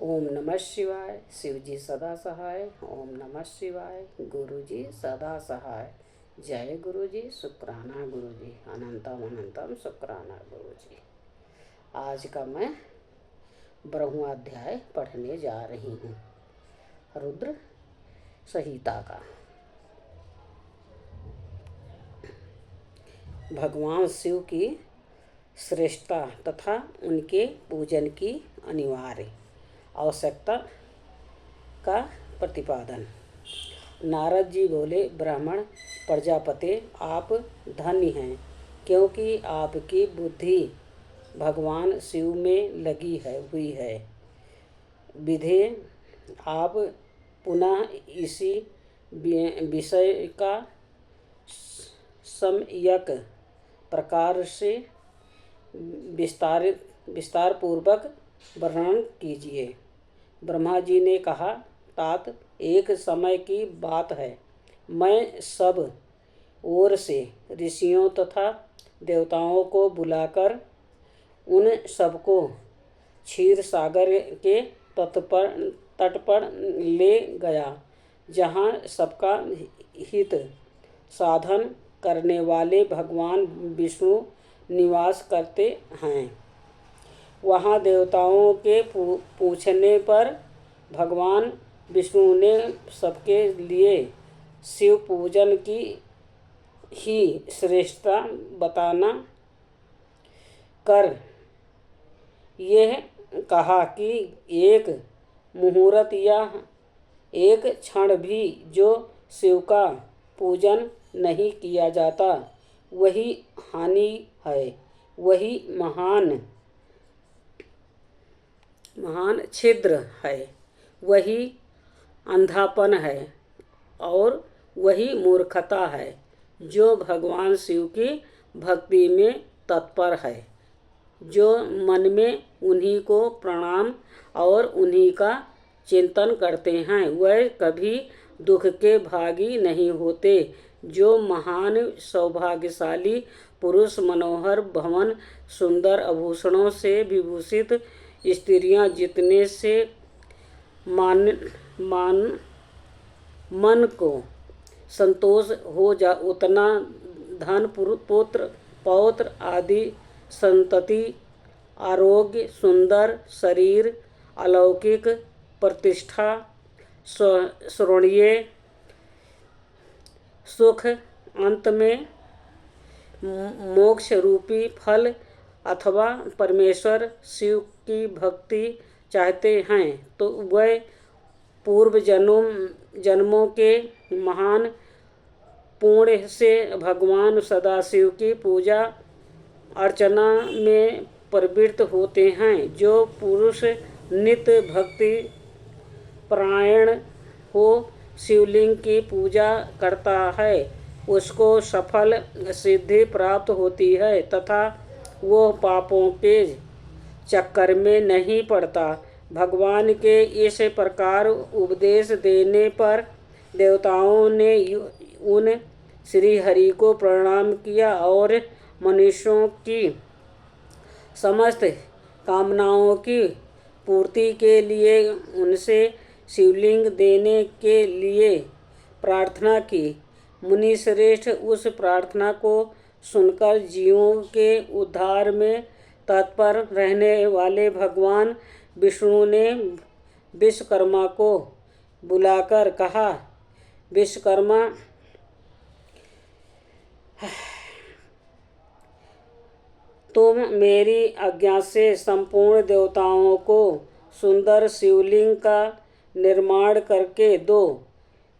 ओम नमः शिवाय। शिव जी सदा सहाय। ओम नमः शिवाय। गुरु जी सदा सहाय। जय गुरु जी। शुक्राना गुरु जी। अनंतम अनंतम शुक्राना गुरु जी। आज का मैं 12वां अध्याय पढ़ने जा रही हूँ, रुद्र संहिता का। भगवान शिव की श्रेष्ठता तथा उनके पूजन की अनिवार्य आवश्यकता का प्रतिपादन। नारद जी बोले, ब्राह्मण प्रजापति, आप धन्य हैं, क्योंकि आपकी बुद्धि भगवान शिव में लगी हुई है। विधे आप पुनः इसी विषय का सम्यक प्रकार से विस्तार पूर्वक वर्णन कीजिए। ब्रह्मा जी ने कहा, तात, एक समय की बात है, मैं सब ओर से ऋषियों तथा देवताओं को बुलाकर उन सबको क्षीर सागर के तट पर ले गया, जहाँ सबका हित साधन करने वाले भगवान विष्णु निवास करते हैं। वहाँ देवताओं के पूछने पर भगवान विष्णु ने सबके लिए शिव पूजन की ही श्रेष्ठता बताना कर यह कहा कि एक मुहूर्त या एक क्षण भी जो शिव का पूजन नहीं किया जाता, वही हानि है, वही महान छिद्र है, वही अंधापन है और वही मूर्खता है। जो भगवान शिव की भक्ति में तत्पर है, जो मन में उन्हीं को प्रणाम और उन्हीं का चिंतन करते हैं, वह कभी दुख के भागी नहीं होते। जो महान सौभाग्यशाली पुरुष मनोहर भवन, सुंदर आभूषणों से विभूषित स्त्रियां जितने से मन को संतोष हो जा, उतना धन, पुत्र पौत्र आदि संतति, आरोग्य, सुंदर शरीर, अलौकिक प्रतिष्ठा, स्वर्णीय सुख, अंत में मोक्ष रूपी फल अथवा परमेश्वर शिव की भक्ति चाहते हैं, तो वह पूर्व जन्मों के महान पुण्य से भगवान सदाशिव की पूजा अर्चना में प्रवृत्त होते हैं। जो पुरुष नित्य भक्ति परायण हो शिवलिंग की पूजा करता है, उसको सफल सिद्धि प्राप्त होती है तथा वो पापों के चक्कर में नहीं पड़ता। भगवान के इस प्रकार उपदेश देने पर देवताओं ने उन श्री हरि को प्रणाम किया और मनुष्यों की समस्त कामनाओं की पूर्ति के लिए उनसे शिवलिंग देने के लिए प्रार्थना की। मुनि श्रेष्ठ उस प्रार्थना को सुनकर जीवों के उद्धार में तत्पर रहने वाले भगवान विष्णु ने विश्वकर्मा को बुलाकर कहा, विश्वकर्मा, तुम मेरी आज्ञा से संपूर्ण देवताओं को सुंदर शिवलिंग का निर्माण करके दो।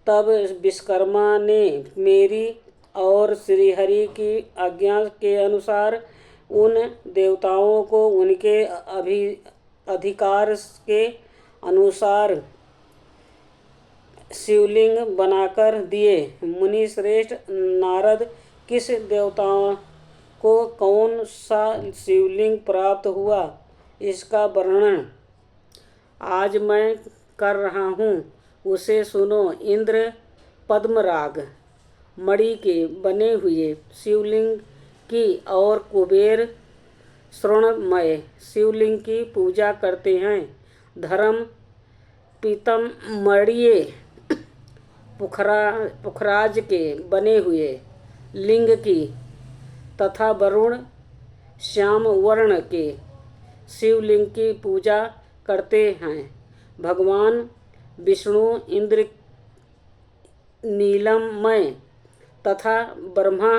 तब विश्वकर्मा ने मेरी और श्रीहरि की आज्ञा के अनुसार उन देवताओं को उनके अधिकार के अनुसार शिवलिंग बनाकर दिए। मुनि श्रेष्ठ नारद, किस देवताओं को कौन सा शिवलिंग प्राप्त हुआ, इसका वर्णन आज मैं कर रहा हूँ, उसे सुनो। इंद्र पद्मराग मणि के बने हुए शिवलिंग की और कुबेर स्वर्णमय शिवलिंग की पूजा करते हैं। धर्म पीतममणीय पुखराज के बने हुए लिंग की तथा वरुण श्याम वर्ण के शिवलिंग की पूजा करते हैं। भगवान विष्णु इंद्र नीलमय तथा ब्रह्मा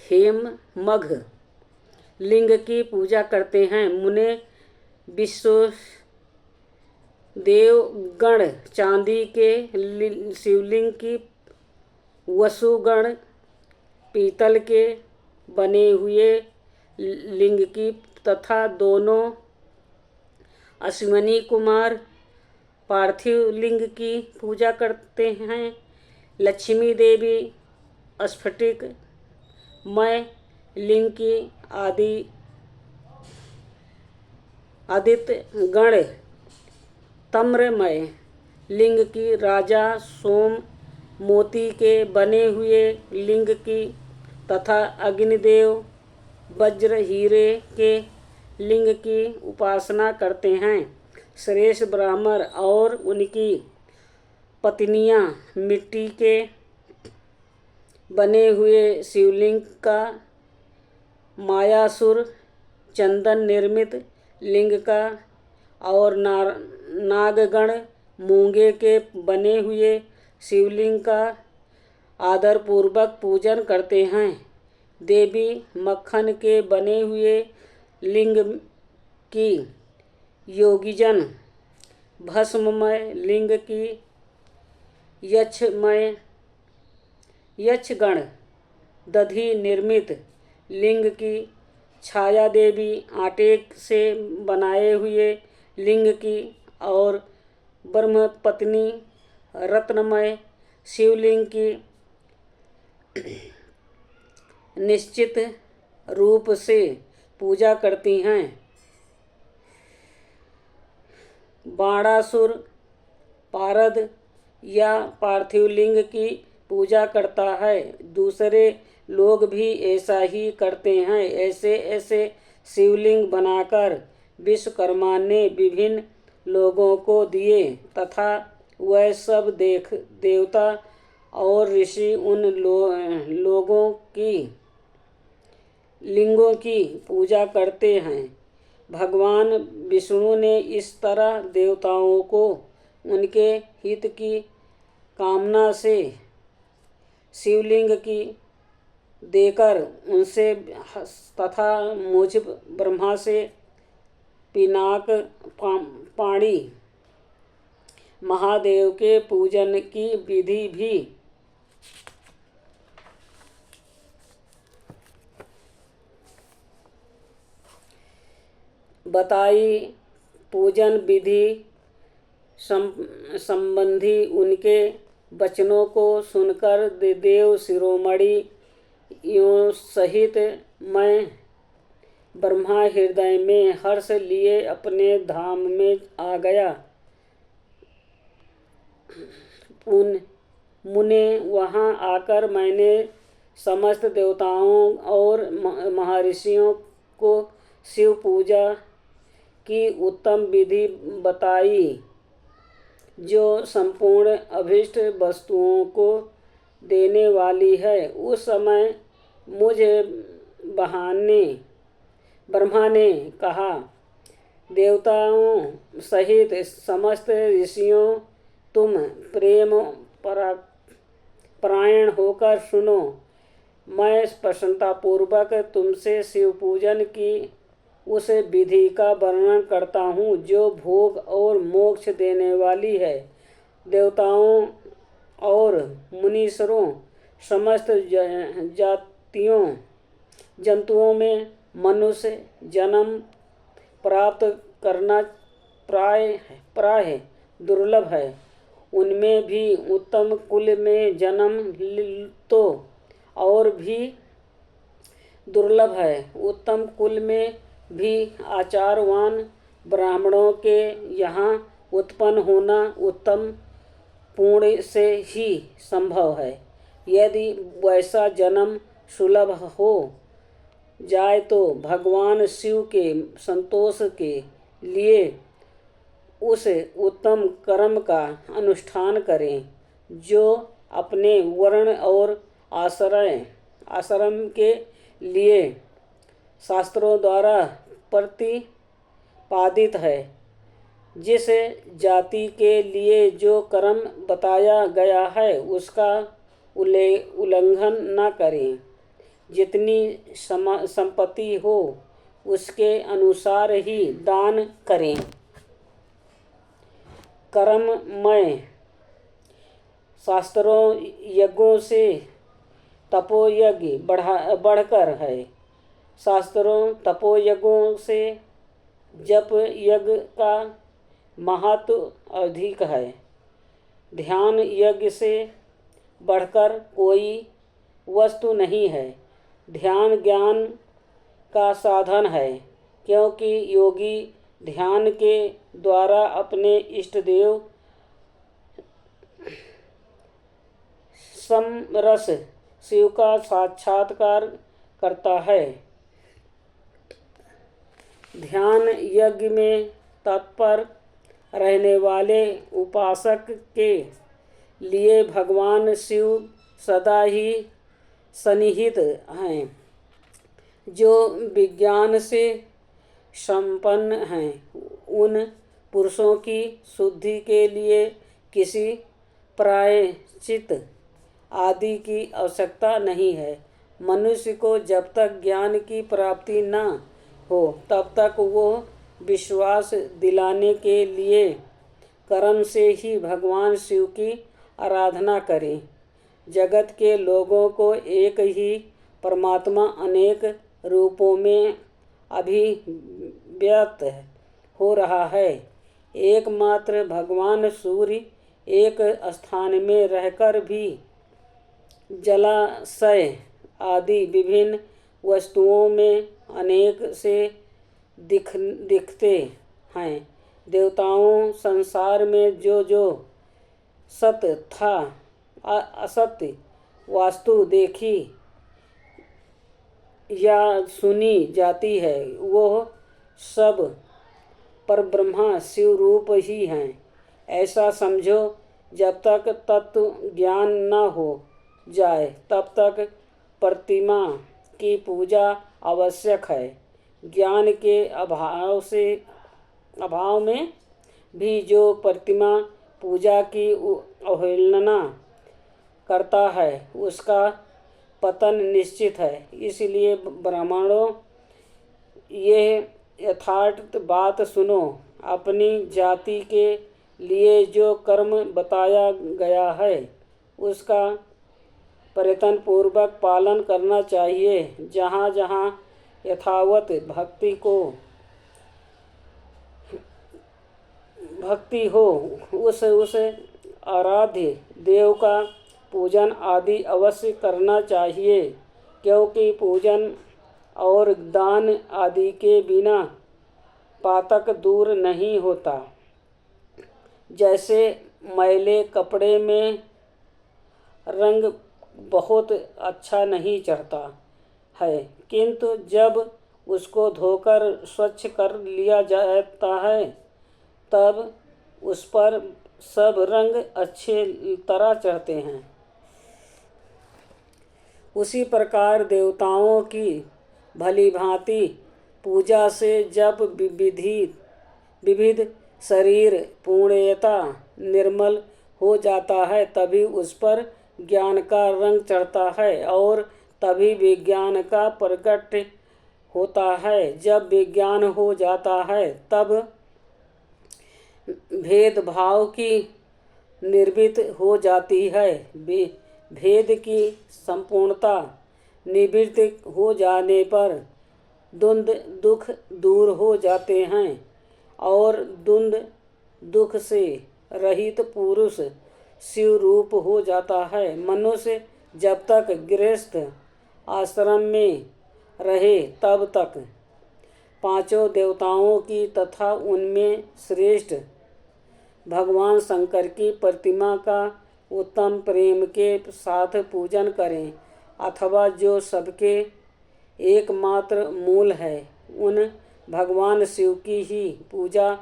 हेममघ लिंग की पूजा करते हैं। मुने विश्व देवगण चांदी के शिवलिंग की, वसुगण पीतल के बने हुए लिंग की तथा दोनों अश्विनी कुमार पार्थिव लिंग की पूजा करते हैं। लक्ष्मी देवी स्फटिक मय लिंग की, आदित्य गण तम्रमय लिंग की, राजा सोम मोती के बने हुए लिंग की तथा अग्निदेव वज्र हीरे के लिंग की उपासना करते हैं। श्रेष्ठ ब्राह्मण और उनकी पत्नियां मिट्टी के बने हुए शिवलिंग का, मायासुर चंदन निर्मित लिंग का और नागगण मूंगे के बने हुए शिवलिंग का आदरपूर्वक पूजन करते हैं। देवी मक्खन के बने हुए लिंग की, योगीजन भस्ममय लिंग की, यक्षगण दधि निर्मित लिंग की, छाया देवी आटे से बनाए हुए लिंग की और ब्रह्मपत्नी रत्नमय शिवलिंग की निश्चित रूप से पूजा करती हैं। बाणासुर पारद या पार्थिव लिंग की पूजा करता है। दूसरे लोग भी ऐसा ही करते हैं। ऐसे ऐसे शिवलिंग बनाकर विश्वकर्मा ने विभिन्न लोगों को दिए तथा वह सब देवता और ऋषि उन लोगों की लिंगों की पूजा करते हैं। भगवान विष्णु ने इस तरह देवताओं को उनके हित की कामना से शिवलिंग की देकर उनसे तथा मुझ ब्रह्मा से पिनाक पाणी महादेव के पूजन की विधि भी बताई। पूजन विधि संबंधी उनके वचनों को सुनकर देव शिरोमणि यों सहित मैं ब्रह्मा हृदय में हर्ष लिए अपने धाम में आ गया। मुने वहाँ आकर मैंने समस्त देवताओं और महर्षियों को शिव पूजा की उत्तम विधि बताई जो संपूर्ण अभीष्ट वस्तुओं को देने वाली है। उस समय मुझे ब्रह्मा ने कहा, देवताओं सहित समस्त ऋषियों, तुम प्रेम परायण होकर सुनो। मैं प्रसन्नतापूर्वक तुमसे शिव पूजन की उस विधि का वर्णन करता हूँ जो भोग और मोक्ष देने वाली है। देवताओं और मुनीश्वरों, समस्त जातियों जंतुओं में मनुष्य जन्म प्राप्त करना प्राय दुर्लभ है। उनमें भी उत्तम कुल में जन्म तो और भी दुर्लभ है। उत्तम कुल में भी आचारवान ब्राह्मणों के यहाँ उत्पन्न होना उत्तम पुण्य से ही संभव है। यदि वैसा जन्म सुलभ हो जाए तो भगवान शिव के संतोष के लिए उस उत्तम कर्म का अनुष्ठान करें जो अपने वर्ण और आश्रम के लिए शास्त्रों द्वारा प्रतिपादित है। जिस जाति के लिए जो कर्म बताया गया है उसका उल्लंघन न करें। जितनी संपत्ति हो उसके अनुसार ही दान करें। कर्ममय शास्त्रों यज्ञों से तपोयज्ञ बढ़कर है। शास्त्रों तपोयज्ञों से जप यज्ञ का महत्व अधिक है। ध्यान यज्ञ से बढ़कर कोई वस्तु नहीं है। ध्यान ज्ञान का साधन है, क्योंकि योगी ध्यान के द्वारा अपने इष्ट देव समरस शिव का साक्षात्कार करता है। ध्यान यज्ञ में तत्पर रहने वाले उपासक के लिए भगवान शिव सदा ही सन्निहित हैं। जो विज्ञान से संपन्न हैं उन पुरुषों की शुद्धि के लिए किसी प्रायश्चित आदि की आवश्यकता नहीं है। मनुष्य को जब तक ज्ञान की प्राप्ति न हो तब तक वो विश्वास दिलाने के लिए कर्म से ही भगवान शिव की आराधना करें। जगत के लोगों को एक ही परमात्मा अनेक रूपों में अभिव्यक्त हो रहा है। एकमात्र भगवान सूर्य एक स्थान में रहकर भी जलाशय आदि विभिन्न वस्तुओं में अनेक से दिखते हैं। देवताओं संसार में जो जो सत्य था असत्य वास्तु देखी या सुनी जाती है वो सब परब्रह्मा शिव रूप ही हैं। ऐसा समझो, जब तक तत्व ज्ञान न हो जाए तब तक प्रतिमा की पूजा आवश्यक है। ज्ञान के अभाव में भी जो प्रतिमा पूजा की अवहेलना करता है उसका पतन निश्चित है। इसलिए ब्राह्मणों, ये यथार्थ बात सुनो। अपनी जाति के लिए जो कर्म बताया गया है उसका प्रयत्न पूर्वक पालन करना चाहिए। जहाँ जहाँ यथावत भक्ति हो उस आराध्य देव का पूजन आदि अवश्य करना चाहिए, क्योंकि पूजन और दान आदि के बिना पातक दूर नहीं होता। जैसे मैले कपड़े में रंग बहुत अच्छा नहीं चढ़ता है, किंतु जब उसको धोकर स्वच्छ कर लिया जाता है तब उस पर सब रंग अच्छे तरह चढ़ते हैं। उसी प्रकार देवताओं की भली भांति पूजा से जब विविध शरीर पूर्णतया निर्मल हो जाता है तभी उस पर ज्ञान का रंग चढ़ता है और तभी विज्ञान का प्रकट होता है। जब विज्ञान हो जाता है तब भेदभाव की निर्वृत्त हो जाती है। भेद की संपूर्णता निवृत्त हो जाने पर द्वंद दुख दूर हो जाते हैं और द्वंद दुख से रहित पुरुष शिव रूप हो जाता है। मनुष्य जब तक गृहस्थ आश्रम में रहे तब तक पांचों देवताओं की तथा उनमें श्रेष्ठ भगवान शंकर की प्रतिमा का उत्तम प्रेम के साथ पूजन करें, अथवा जो सबके एकमात्र मूल है उन भगवान शिव की ही पूजा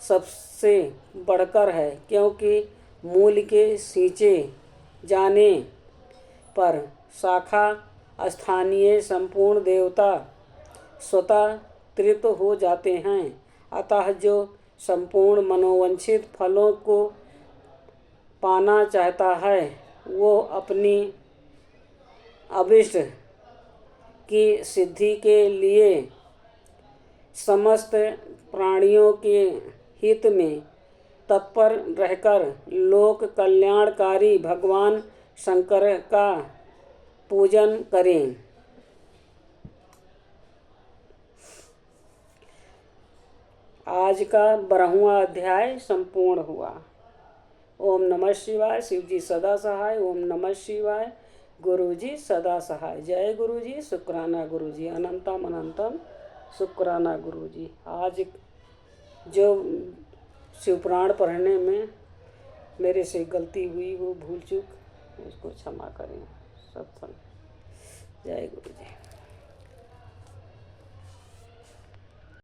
सबसे बढ़कर है, क्योंकि मूल के सींचे जाने पर शाखा स्थानीय संपूर्ण देवता स्वतः तृप्त हो जाते हैं। अतः जो संपूर्ण मनोवांछित फलों को पाना चाहता है, वो अपनी अभिष्ट की सिद्धि के लिए समस्त प्राणियों के हित में तत्पर रहकर लोक कल्याणकारी भगवान शंकर का पूजन करें। आज का 12वां अध्याय संपूर्ण हुआ। ओम नमः शिवाय। शिव जी सदा सहाय। ओम नमः शिवाय। गुरु जी सदा सहाय। जय गुरु जी। शुक्राना गुरु जी। अनंतम अनंतम शुक्राना गुरु जी। आज जो शिवपुराण पढ़ने में मेरे से गलती हुई, वो भूल चूक, उसको क्षमा करें। सत्संग। जय गुरु जी।